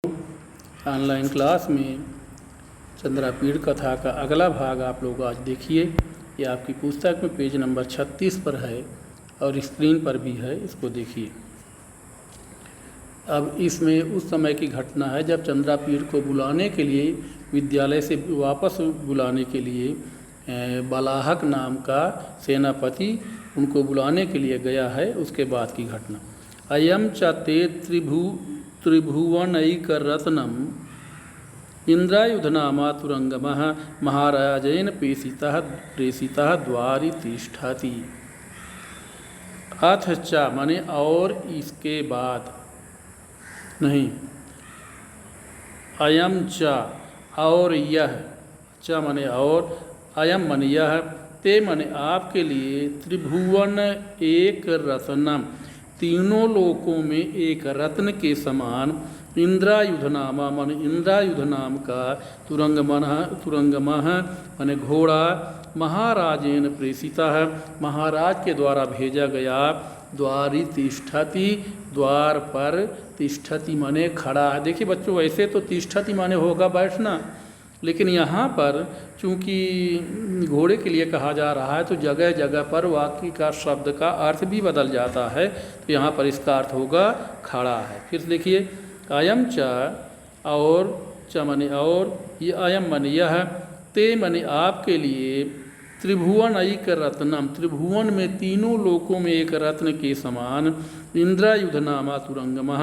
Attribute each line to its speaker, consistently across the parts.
Speaker 1: Online class में चंद्रापीड़ कथा का अगला भाग आप लोग आज देखिए। ये आपकी पुस्तक में पेज नंबर 36 पर है और स्क्रीन पर भी है, इसको देखिए। अब इसमें उस समय की घटना है जब चंद्रापीड़ को बुलाने के लिए, विद्यालय से वापस बुलाने के लिए बलाहक नाम का सेनापति उनको बुलाने के लिए गया है, उसके बाद की घटना। अयम च ते त्रिभुवनैकरत्नम् इंद्रायुधनामा तुरंगमः महाराजेन प्रेषितः द्वारि तिष्ठति। अथ च माने और इसके बाद नहीं, अयम च और यह, च माने और, अयम माने यह, ते माने आपके लिए, त्रिभुवन एक रत्नम तीनों लोकों में एक रत्न के समान, इंद्रायुधनामा मन इंद्रायुध नाम का, तुरंगमः माने घोड़ा, महाराजेन प्रेषिता है महाराज के द्वारा भेजा गया, द्वारि तिष्ठति द्वार पर, तिष्ठति माने खड़ा। देखिए बच्चों, वैसे तो तिष्ठति माने होगा बैठना, लेकिन यहाँ पर चूँकि घोड़े के लिए कहा जा रहा है तो जगह जगह पर वाक्य का शब्द का अर्थ भी बदल जाता है, तो यहाँ पर इसका अर्थ होगा खड़ा है। फिर देखिए, अयम च और, च मने और, ये अयम मने यह, ते मने आपके लिए, त्रिभुवन ऐक रत्नम त्रिभुवन में तीनों लोकों में एक रत्न के समान, इंद्रायुध नामा तुरंगमः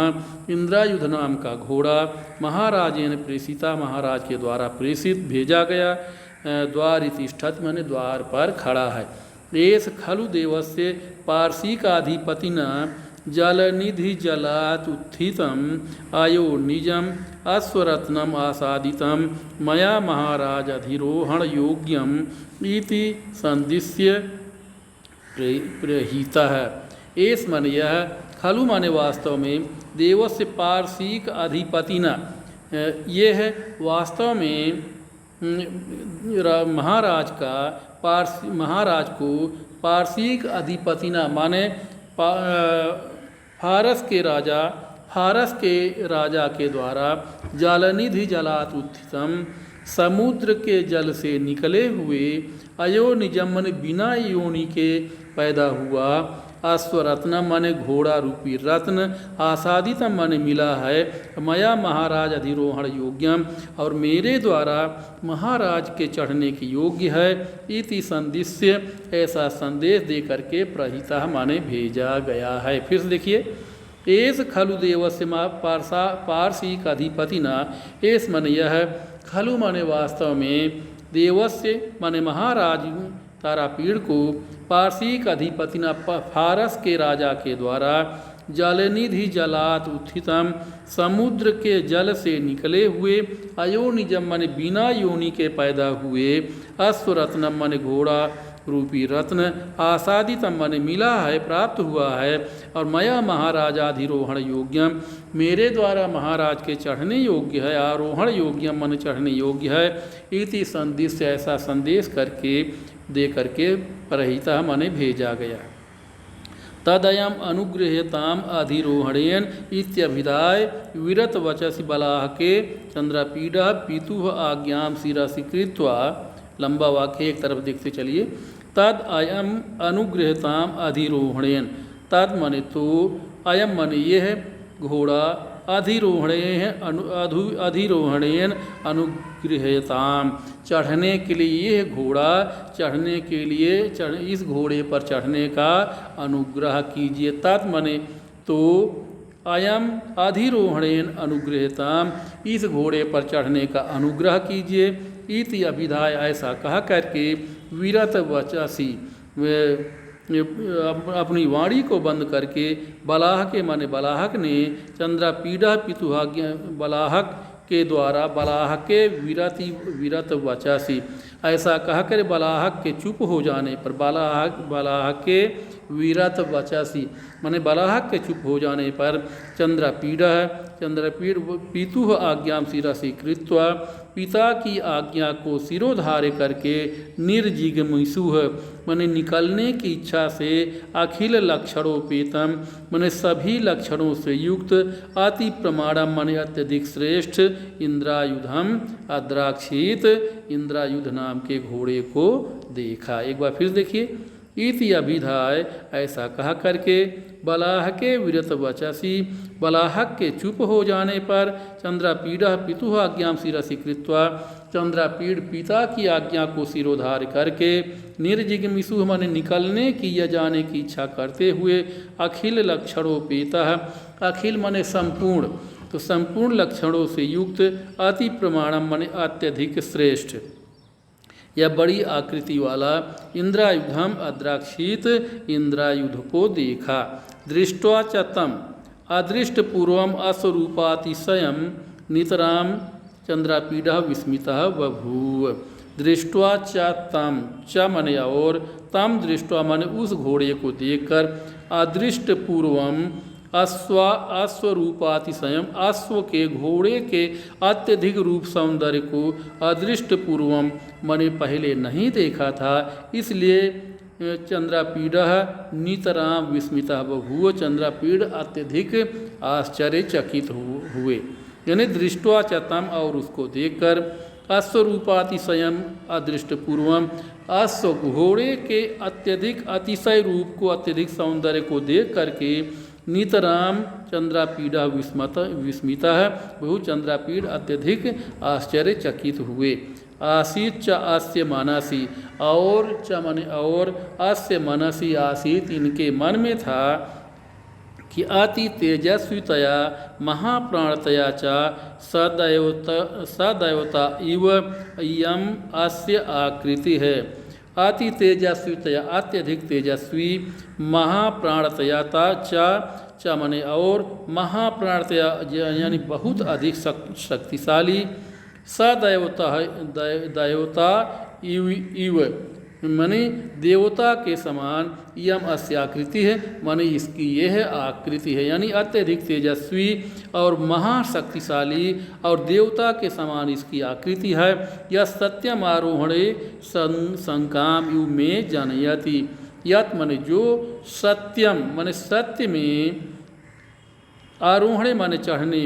Speaker 1: इंद्रायुध नाम का घोड़ा, महाराजेन प्रेषिता महाराज के द्वारा प्रेषित भेजा गया, द्वारि तिष्ठति माने द्वार पर खड़ा है। एस खलु देवस्य पार्षिकाधिपतिना जलनिधि जलात् उत्थितम आयो निजम अश्वरत्नम आसादितम मया महाराज अधिरोहण योग्यम इति संदिश्य प्रहितः। एस मन यह, खलु माने वास्तव में, देवस्य पार्षिक अधिपतिना, ये है वास्तव में महाराज का, महाराज को पार्षिक अधिपतिना माने फारस के राजा के द्वारा, जलनिधि जलात् उत्थितम समुद्र के जल से निकले हुए, अयो निजम माने बिना योनि के पैदा हुआ, अश्वरत्न माने घोड़ा रूपी रत्न, आसादितम माने मिला है, मया महाराज अधिरोहण योग्यम और मेरे द्वारा महाराज के चढ़ने की योग्य है, इति संदिश्य ऐसा संदेश दे करके प्रहिता माने भेजा गया है। फिर से देखिए, एस खलु देवस्य पार्षिक अधिपतिना, एस माने यह, खलु माने वास्तव में, देवस्य माने महाराज तारापीड़ को, पार्षिक अधिपतिना फारस के राजा के द्वारा, जलनिधि जलात् उत्थितम समुद्र के जल से निकले हुए, अयो निजम माने बिना योनि के पैदा हुए, अश्वरत्नम माने घोड़ा रूपी रत्न, आसादितम माने मिला है प्राप्त हुआ है, और मया महाराजाधिरोहण योग्यम मेरे द्वारा महाराज के चढ़ने योग्य है, आरोहण योग्यम माने चढ़ने योग्य है, इति संदिश्य ऐसा संदेश करके दे करके प्रहिता माने भेजा गया। तदयम अनुगृह्यताम अधिरोहणेन इत्यभिधाय विरत वचसि बलाहके चंद्रापीड़ा पितुः आज्ञाम शिरसि कृत्वा, लंबा वाक्य एक तरफ देखते चलिए। तद अयम अनुगृह्यताम अधिरोहणेन, तद माने तो, अयम माने यह घोड़ा, अधिरोहणेन अनुगृह्यताम चढ़ने के लिए, यह घोड़ा चढ़ने के लिए, इस घोड़े पर चढ़ने का अनुग्रह कीजिए। तत् माने तो, अयम अधिरोहणेन अनुगृह्यताम इस घोड़े पर चढ़ने का अनुग्रह कीजिए, इति अभिधाय ऐसा कहा करके, विरत वचसी अपनी वाणी को बंद करके, बलाहक माने बलाहक ने, चंद्रापीड़ा पितुहाज्ञा बलाहक के द्वारा, बलाहक के विरत वचसी ऐसा कहा कर बलाहक के चुप हो जाने पर, बलाहक के विरत वचसी, माने बलाहक के चुप हो जाने पर चंद्रपीडः चंद्रपीड पितुः आज्ञां शिरसि कृत्वा, पिता की आज्ञा को सिरोधार्य करके निर्जिगमिषुः माने निकलने की इच्छा से अखिल लक्षणोपेतम माने सभी लक्षणों से युक्त अति प्रमाणम माने अत्यधिक श्रेष्ठ इंद्रायुधम अद्राक्षित इंद्रायुध नाम के घोड़े को देखा। एक बार फिर देखिए, इति अभिधाय ऐसा कहा करके बलाहके विरत वचसी बलाहक के चुप हो जाने पर चंद्रपीडः पितुः आज्ञां शिरसि कृत्वा चंद्रपीड पिता की आज्ञा को सिरोधार्य करके निर्जिगमिषुः माने निकलने की या जाने की इच्छा करते हुए अखिल लक्षणोपेतः अखिल माने संपूर्ण, तो संपूर्ण लक्षणों से युक्त अति प्रमाणम माने अत्यधिक श्रेष्ठ यह बड़ी आकृति वाला इंद्रायुधम अद्राक्षित इंद्रायुध को देखा। दृष्ट्वा च तम अदृष्ट पूर्वम अस्वरूपातिशयम नितराम चंद्रपीडः विस्मितः बभूव। दृष्ट्वा च तम च मने और तम दृष्ट्वा मने उस घोड़े को देखकर अदृष्ट पूर्वम अश्वरूपातिशयम अश्व के घोड़े के अत्यधिक रूप सौंदर्य को अदृष्ट पूर्वम मने पहले नहीं देखा था, इसलिए चंद्रपीडः नितराम विस्मितः बभूव चंद्रपीड अत्यधिक आश्चर्यचकित हुए। यानी दृष्ट्वा च तम और उसको देखकर अश्वरूपातिशयम अदृष्ट पूर्वम अश्व घोड़े के अत्यधिक अतिशय रूप को अत्यधिक सौंदर्य को देख करके नितराम चंद्रपीडः विस्मितः बहु चंद्रपीड अत्यधिक आश्चर्यचकित हुए। आसीत च आस्य मनसि और च मने और आस्य मनसि आसीत इनके मन में था कि अति तेजस्वितया महाप्राणतया च सदैवता इव इयम अस्य आकृति है। अति तेजस्वितया अत्यधिक तेजस्वी महाप्राणतया च मने और महाप्राणतया यानी बहुत अधिक शक्तिशाली सदैवता इव माने देवता के समान यम अस्य आकृति है, माने इसकी यह आकृति है, यानी अत्यधिक तेजस्वी और महाशक्तिशाली और देवता के समान इसकी आकृति है। यह सत्यम आरोहणे संकाम यु में जनयति यत माने जो सत्यम माने सत्य में आरोहणे माने चढ़ने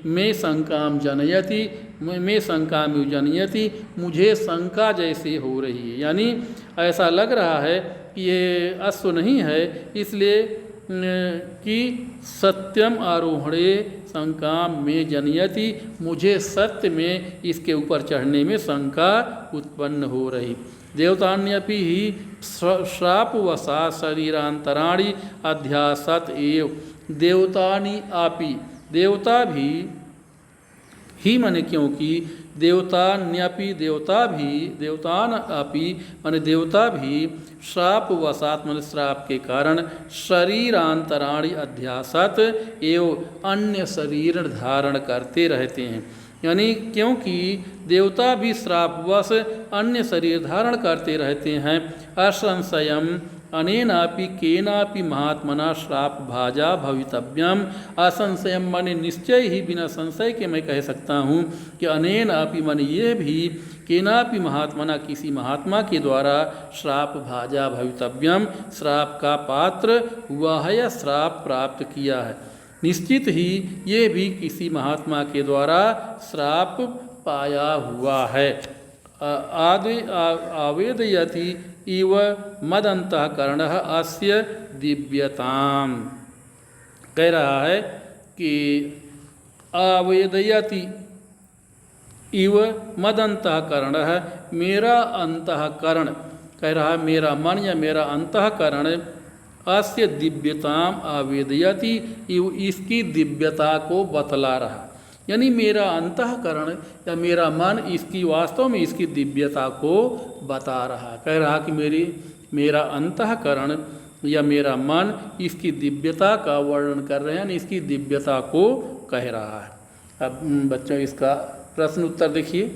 Speaker 1: में शंकाम जनयति में शंकाम यु जनयति मुझे शंका जैसे हो रही है, यानी ऐसा लग रहा है कि ये अश्व नहीं है, इसलिए कि सत्यम आरोहणे शंकाम में जनयति मुझे सत्य में इसके ऊपर चढ़ने में शंका उत्पन्न हो रही। देवतान्यपि ही श्रापवशा शरीरांतराणि अध्यासत एव देवतानि आपि देवता भी ही माने क्योंकि देवतान्यपि देवतान अपि माने देवता भी श्रापवशात माने श्राप के कारण शरीरांतराणि अध्यासत एवं अन्य शरीर धारण करते रहते हैं, यानी क्योंकि देवता भी श्रापवश अन्य शरीर धारण करते रहते हैं। असंशयम अनेनापि केनापि महात्मना श्राप भाजा भवितव्यम असंशयम माने निश्चय ही बिना संशय के मैं कह सकता हूँ कि अनेनापि माने ये भी केनापि महात्मना किसी महात्मा के द्वारा श्राप भाजा भवितव्यम श्राप का पात्र हुआ है या श्राप प्राप्त किया है। निश्चित ही ये भी किसी महात्मा के द्वारा श्राप पाया हुआ है। आवेदयति इव मदंतःकरणः अस्य दिव्यताम कह रहा है कि आवेदयति इव मदंतःकरणः मेरा अंतःकरण कह रहा है मेरा मन या मेरा अंतःकरण अस्य दिव्यताम आवेदयति इव इसकी दिव्यता को बतला रहा, यानी मेरा अंतःकरण या मेरा मन इसकी वास्तव में इसकी दिव्यता को बता रहा। कह रहा कि मेरा अंतःकरण या मेरा मन इसकी दिव्यता का वर्णन कर रहे हैं, इसकी दिव्यता को कह रहा है। अब बच्चों इसका प्रश्न उत्तर देखिए।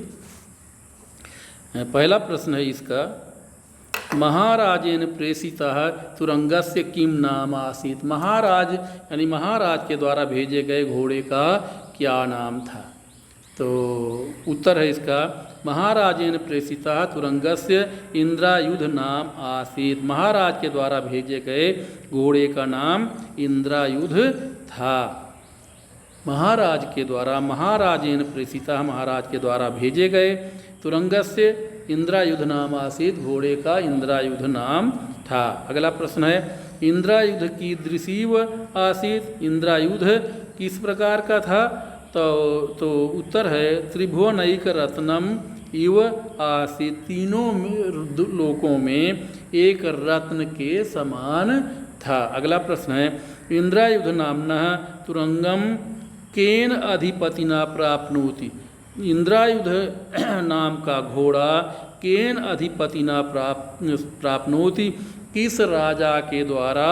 Speaker 1: पहला प्रश्न है इसका महाराजेन प्रेषितः तुरंगस्य किम नाम आसीत्। महाराज यानी महाराज के द्वारा भेजे गए घोड़े का क्या नाम था। तो उत्तर है इसका महाराजेन प्रेषितः तुरंगस्य इंद्रायुध नाम आसीत्। महाराज के द्वारा भेजे गए घोड़े का नाम इंद्रायुध था। महाराज के द्वारा महाराजेन प्रेषितः महाराज के द्वारा भेजे गए तुरंगस्य इंद्रायुध नाम आसीत्। घोड़े का इंद्रायुध नाम था। अगला प्रश्न है इंद्रायुध कीदृशीव आसीत्। इंद्रायुध किस प्रकार का था। तो उत्तर है त्रिभुवनैक रत्नम इव आसीत्। तीनों लोकों में एक रत्न के समान था। अगला प्रश्न है इंद्रायुध नामना तुरंगम केन अधिपतिना प्राप्नोति। इंद्रायुध नाम का घोड़ा केन अधिपतिना प्राप्नोति किस राजा के द्वारा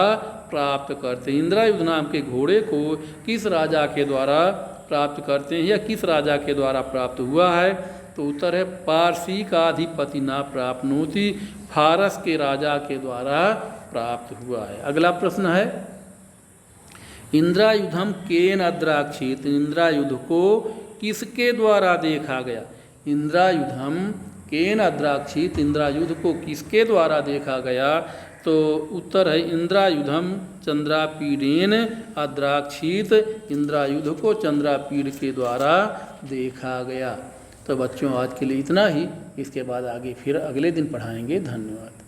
Speaker 1: प्राप्त करते हैं। इंद्रायुध नाम के घोड़े को किस राजा के द्वारा प्राप्त करते हैं या किस राजा के द्वारा प्राप्त हुआ है। तो उत्तर है पारसी का अधिपतिना प्राप्नोति। फारस के राजा के द्वारा प्राप्त हुआ है। अगला प्रश्न है इंद्रायुधम केन अद्राक्षित। इंद्रायुध को किसके द्वारा देखा गया। इंद्रायुधम केन अद्राक्षित। इंद्रायुध को किसके द्वारा देखा गया। तो उत्तर है इंद्रायुधम चंद्रापीडेन अद्राक्षित। इंद्रायुध को चंद्रापीड के द्वारा देखा गया। तो बच्चों आज के लिए इतना ही। इसके बाद आगे फिर अगले दिन पढ़ाएंगे। धन्यवाद।